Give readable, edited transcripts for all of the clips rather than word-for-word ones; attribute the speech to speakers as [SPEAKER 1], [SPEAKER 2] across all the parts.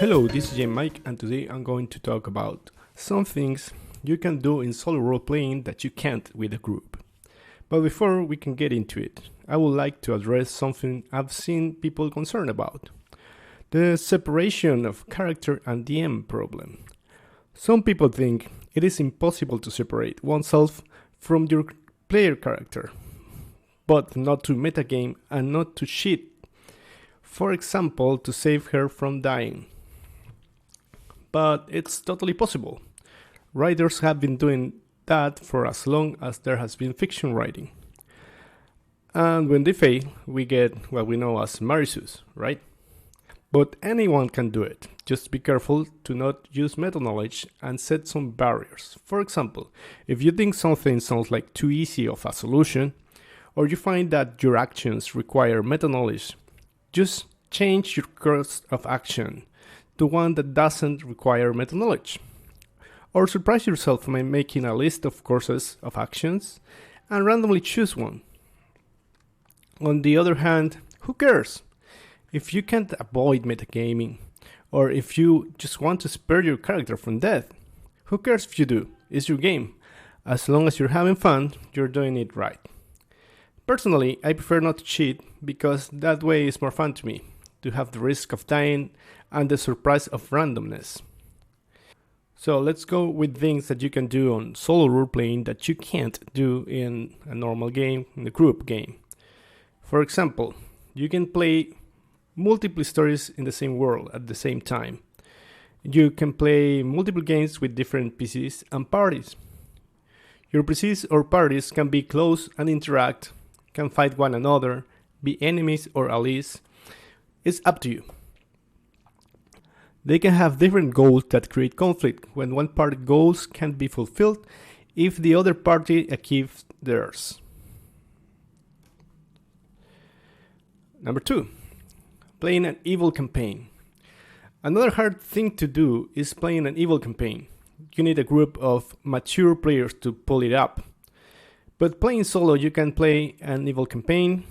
[SPEAKER 1] Hello, this is Mike, and today I'm going to talk about some things you can do in solo role-playing that you can't with a group. But before we can get into it, I would like to address something I've seen people concerned about. The separation of character and DM problem. Some people think it is impossible to separate oneself from your player character, but not to metagame and not to cheat. For example, to save her from dying. But it's totally possible. Writers have been doing that for as long as there has been fiction writing. And when they fail, we get what we know as Marisus, right? But anyone can do it. Just be careful to not use meta-knowledge and set some barriers. For example, if you think something sounds like too easy of a solution, or you find that your actions require meta-knowledge, just change your course of action to one that doesn't require meta-knowledge. Or surprise yourself by making a list of courses of actions and randomly choose one. On the other hand, who cares? If you can't avoid metagaming, or if you just want to spare your character from death, who cares if you do? It's your game. As long as you're having fun, you're doing it right. Personally, I prefer not to cheat because that way is more fun to me, to have the risk of dying and the surprise of randomness. So let's go with things that you can do on solo role-playing that you can't do in a normal game, in a group game. For example, you can play multiple stories in the same world at the same time. You can play multiple games with different PCs and parties. Your PCs or parties can be close and interact, can fight one another, be enemies or allies. It's up to you. They can have different goals that create conflict when one party goals can't be fulfilled if the other party achieves theirs. Number 2. Playing an evil campaign. Another hard thing to do is playing an evil campaign. You need a group of mature players to pull it up. But playing solo, you can play an evil campaign,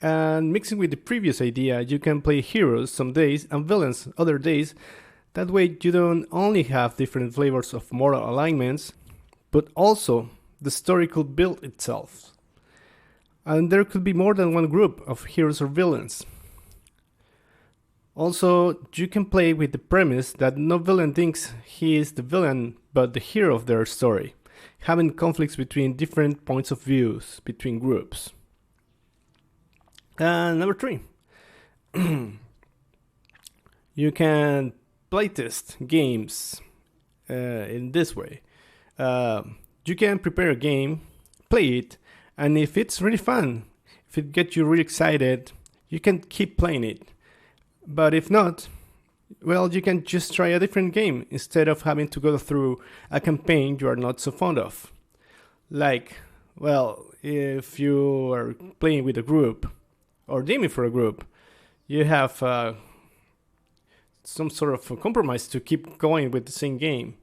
[SPEAKER 1] and mixing with the previous idea, you can play heroes some days and villains other days. That way you don't only have different flavors of moral alignments, but also the story could build itself. And there could be more than one group of heroes or villains. Also, you can play with the premise that no villain thinks he is the villain but the hero of their story, having conflicts between different points of views between groups. And number 3, you can playtest games in this way. You can prepare a game, play it, and if it's really fun, if it gets you really excited, you can keep playing it. But if not, well, you can just try a different game instead of having to go through a campaign you are not so fond of. Like, well, if you are playing with a group, or gaming for a group, you have some sort of compromise to keep going with the same game.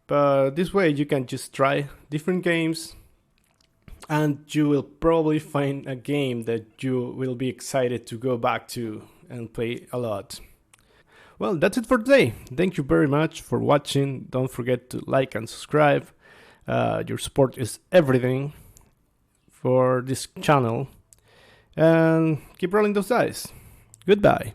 [SPEAKER 1] But this way you can just try different games and you will probably find a game that you will be excited to go back to and play a lot. Well, that's it for today. Thank you very much for watching. Don't forget to like and subscribe. Your support is everything for this channel. And keep rolling those dice. Goodbye.